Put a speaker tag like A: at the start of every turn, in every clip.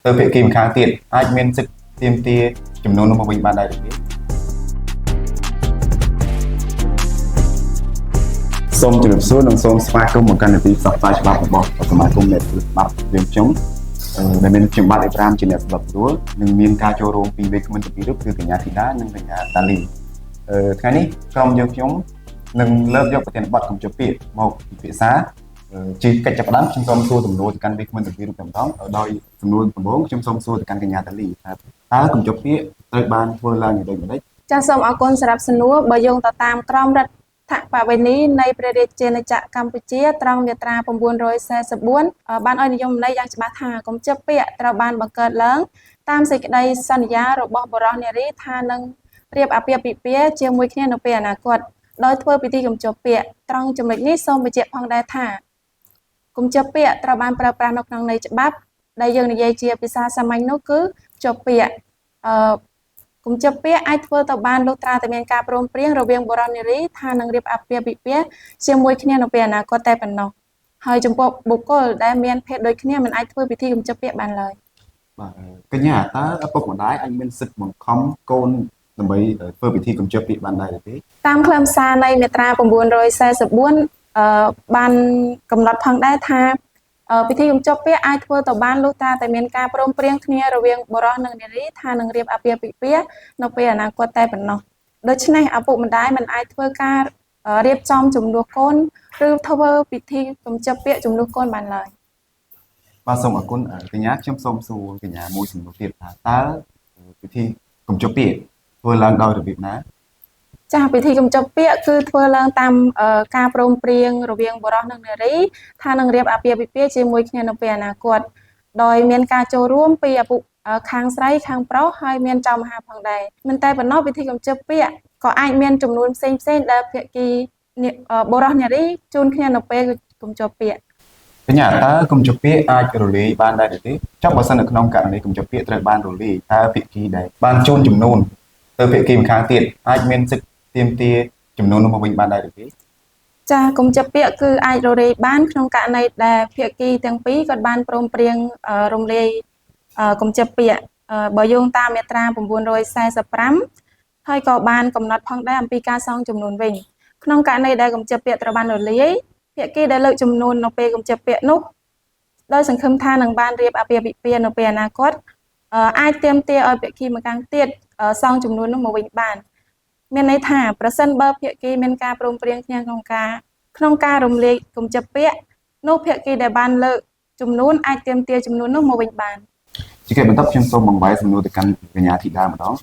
A: ទៅភាគីម្ខាងទៀតអាចមានសិទ្ធិទាមទារចំនួននោះមកវិញបានដែរទេសូមជម្រាបសួរនិងសូមស្វាគមន៍មកកាន់នីតិផ្សព្វផ្សាយច្បាប់របស់សមាគមអ្នកច្បាប់យើងខ្ញុំដែលមានខ្ញុំបាទអេប្រាមជាអ្នកស្ដាប់ស្រួលនិងមានការចូលរួមពីវេទិកាមិនពីររូបគឺកញ្ញាធីតានិងកញ្ញាតាលីថ្ងៃនេះក្រុមយើងខ្ញុំនឹងលើកយកប្រធានបទកុំជពាក្យមកពិភាក្សាជាកិច្ចចាប់ផ្ដើមខ្ញុំសូមសួរទំនួលទៅកាន់វេទិកាមិនពីររូបតែម្ដងដោយសំណួរដំបូងខ្ញុំសូមសួរទៅកាន់កញ្ញាតាលីថាតើកុំជពាក្យត្រូវបានធ្វើឡើងយ៉ាងដូចម្តេច
B: ចាសសូមអរគុណសម្រាប់សំណួរបើយោងទៅតាមក្រមរដ្ឋបវេណីនៃព្រះរាជាណាចក្រកម្ពុជាត្រង់មាត្រា944បានឲ្យនិយមន័យយ៉ាងច្បាស់ថាកុំជពាក្យត្រូវបានបង្កើតឡើងតាមសេចក្តីសន្យារបស់បុរសនារីថានឹងរៀបអាពាហ៍ពិពាហ៍ជាមួយគ្នានៅពេលអនាគតដោយធ្វើពិធីកុំជពាក្យត្រង់ចំណុចនេះសូមបញ្ជាក់ផងដែរថាកុំជពាក្យត្រូវបានប្រើប្រាស់នៅក្នុងន័យច្បាប់ដែលយើងនិយាយជាភាសាសាមញ្ញនោះគឺជពាក្យកុំជពាក្យអាចធ្វើទៅបានលុះត្រាតែមានការព្រមព្រៀងរវាងបុរសនារីថានឹងរៀបអាពាហ៍ពិពាហ៍ជាមួយគ្នានៅពេលអនាគតតែប៉ុណ្ណោះហើយចំពោះបុគ្គលដែលមានភេទដូចគ្នាមិនអាចធ្វើពិធីកុំជពាក្យបានឡើយ
A: បាទកញ្ញាតើឪពុកម្ដាយអាចមានសិទ្ធិបង្ខំកូនដើម្បីធ្វើពិធីកុំជពាក្យបានដែរទេ
B: តាមខ្លឹមសារនៃមាត្រា944បានកំណត់ផងដែរថាពិធីកុំជពាក្យអាចធ្វើទៅបានលុះត្រាតែមានការព្រមព្រៀងគ្នារវាងបុរសនិងនារីថានឹងរៀបអាពាហ៍ពិពាហ៍នៅពេលអនាគតតែប៉ុណ្ណោះដូច្នេះឪពុកម្ដាយមិនអាចធ្វើការរៀបចំជំនួសកូនឬធ្វើពិធីកុំជពាក្យជំនួសកូនបានឡើយ
A: បាទសូមអរគុណកញ្ញាខ្ញុំសូមសួរកញ្ញាមួយសំណួរទៀតថាតើពិធីកុំជពាក្យធ្វើឡើងដោយរបៀបណា
B: ចាពិធីកុំជពាក្យគឺធ្វើឡើងតាមការព្រមព្រៀងរវាងបុរសនិងនារីថានឹងរៀបអាពាហ៍ពិពាហ៍ជាមួយគ្នានៅពេលអនាគតដោយមានការចូលរួមពីឪពុកខាងស្រីខាងប្រុសហើយមានចៅមហាផងដែរមិនតែប៉ុណ្ណោះពិធីកុំជពាក្យក៏អាចមានចំនួនផ្សេងដែលភាគីបុរសនារីជូនគ្នានៅពេលកុំជពាក្យក
A: ញ្ញាតើកុំជពាក្យអាចរលាយបានដែរទេចុះបើសិននៅក្នុងករណីកុំជពាក្យត្រូវបានរលាយតើភាគីដែលបានជូនចំនួនទៅភាគីម្ខាងទៀតអាចមានសិទ្ធិទាមទារចំនួននោះមកវិញបានដែរទេ
B: ចាកុំជពាក្យគឺអាចរលាយបានក្នុងករណីដែលភាគីទាំងពីរគាត់បានព្រមព្រៀងរំលាយកុំជពាក្យបើយោងតាមមាត្រា945ហើយក៏បានកំណត់ផងដែរអំពីការសងចំនួនវិញក្នុងករណីដែលកុំជពាក្យត្រូវបានរលាយភាគីដែលលើកចំនួននៅពេលកុំជពាក្យនោះដោយសង្ឃឹមថានឹងបានរៀបអាពាហ៍ពិពាហ៍នៅពេលអនាគតអាចទាមទារឲ្យភាគីម្ខាងទៀតសងចំនួននោះមកវិញបានមានន័យថាប្រសិនបើភាគីមានការព្រមព្រៀងគ្នាក្នុងការរំលាយកុំជពាក្យនោះភាគីដែលបានលើកចំនួនអាចទាមទារចំនួននោះមកវិញបាន
A: ជាកិច្ចបន្ទាប់ខ្ញុំសូមបង្វែរសំណួរទៅកាន់កញ្ញាធីតាម្ដង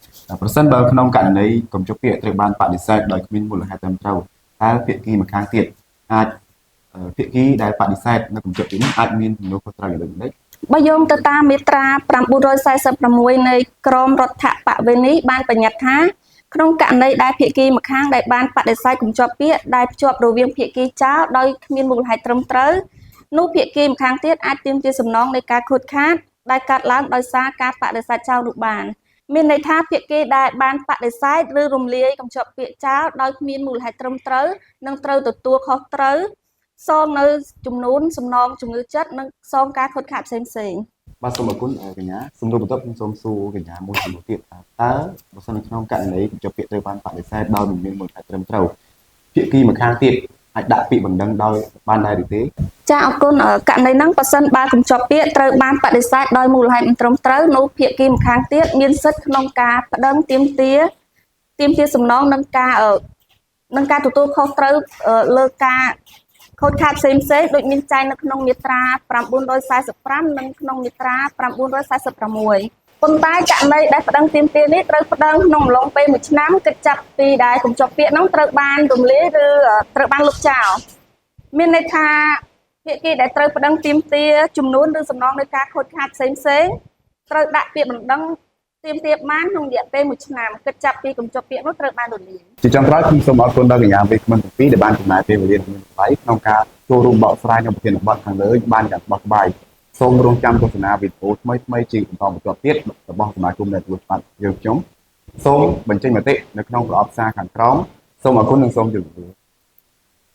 A: ប្រសិនបើក្នុងករណីកុំជពាក្យត្រូវបានបដិសេធដោយគ្មានមូលហេតុត្រឹមត្រូវតើភាគីម្ខាងទៀតអាចភាគីដែលបដិសេធនៅកុំជពាក្យនេះអាចមានទំនួលខុសត្រូវយ៉ាងដូចម្តេច
B: បើយោងទៅតាមមាត្រា946នៃក្រមរដ្ឋបវេណីបានបញ្ញត្តិថាក្នុងករណីដែលភាគីម្ខាងដែលបានបដិសេធកុំជពាក្យដែលភ្ជាប់រវាងភាគីចោលដោយគ្មានមូលហេតុត្រឹមត្រូវនោះភាគីម្ខាងទៀតអាចទាមទារសំណងនៃការខូចខាតដែលកើតឡើងដោយសារការបដិសេធចោលនោះបានមានន័យថាភាគីដែលបានបដិសេធឬរំលាយកុំជពាក្យចោលដោយគ្មានមូលហេតុត្រឹមត្រូវនឹងត្រូវទទួលខុសត្រូវសងនៅចំនួនសំណងជំងឺចិត្តនិងសងការខូចខាតផ្សេង
A: បាទសូមអរគុណកញ្ញាសំណួរបន្ទាប់ខ្ញុំសូមសួរកញ្ញាមួយសំណួរទៀតតើបើសិននៅក្នុងករណីកុំជពាក្យត្រូវបានបដិសេធដោយមិនមានមូលហេតុត្រឹមត្រូវភាគីម្ខាងទៀតអាចដាក់ពាក្យបណ្ដឹងដោយបានដែរឬទេ
B: ចាអរគុណករណីហ្នឹងបើសិនបើកុំជពាក្យត្រូវបានបដិសេធដោយមូលហេតុមិនត្រឹមត្រូវនោះភាគីម្ខាងទៀតមានសិទ្ធិក្នុងការប្តឹងទាមទារសំណងនឹងការទទួលខុសត្រូវលើការខូចខាតផ្សេងដូចមានចែងនៅក្នុងមាត្រា945និងក្នុងមាត្រា946ប៉ុន្តែករណីដែលប្តឹងទាមទារនេះត្រូវប្តឹងក្នុងអំឡុងពេល1ឆ្នាំគិតចាប់ពីដែលកុំជពាក្យហ្នឹងត្រូវបានរំលាយឬត្រូវបានលុបចោលមានន័យថាភាគីដែលត្រូវប្តឹងទាមទារចំនួនឬសំណងនៃការខូចខាតផ្សេងត្រូវដាក់ពាក្យបណ្ដឹងទាមទារបានក្នុងរយៈពេល1ឆ្នាំគិតចាប់ពីកុំជពាក្យនោះត្រូវបានរលាយ
A: ជាចុងក្រោយខ្ញុំសូមអរគុណដល់កញ្ញាវេទិកា7ដែលបានចំណាយពេលវេលានិងថ្លៃក្នុងការចូលរួមបកស្រាយនៅប្រធានបទខាងលើបានយ៉ាងបោះក្បាយសូមរងចាំទស្សនាវីដេអូថ្មីជាបន្តទៀតរបស់សមាគមអ្នកធ្វើច្បាប់យើងខ្ញុំសូមបញ្ចេញមតិនៅក្នុងប្រអប់សារខាងក្រោមសូមអរគុណនិងសូមជម្រាបលា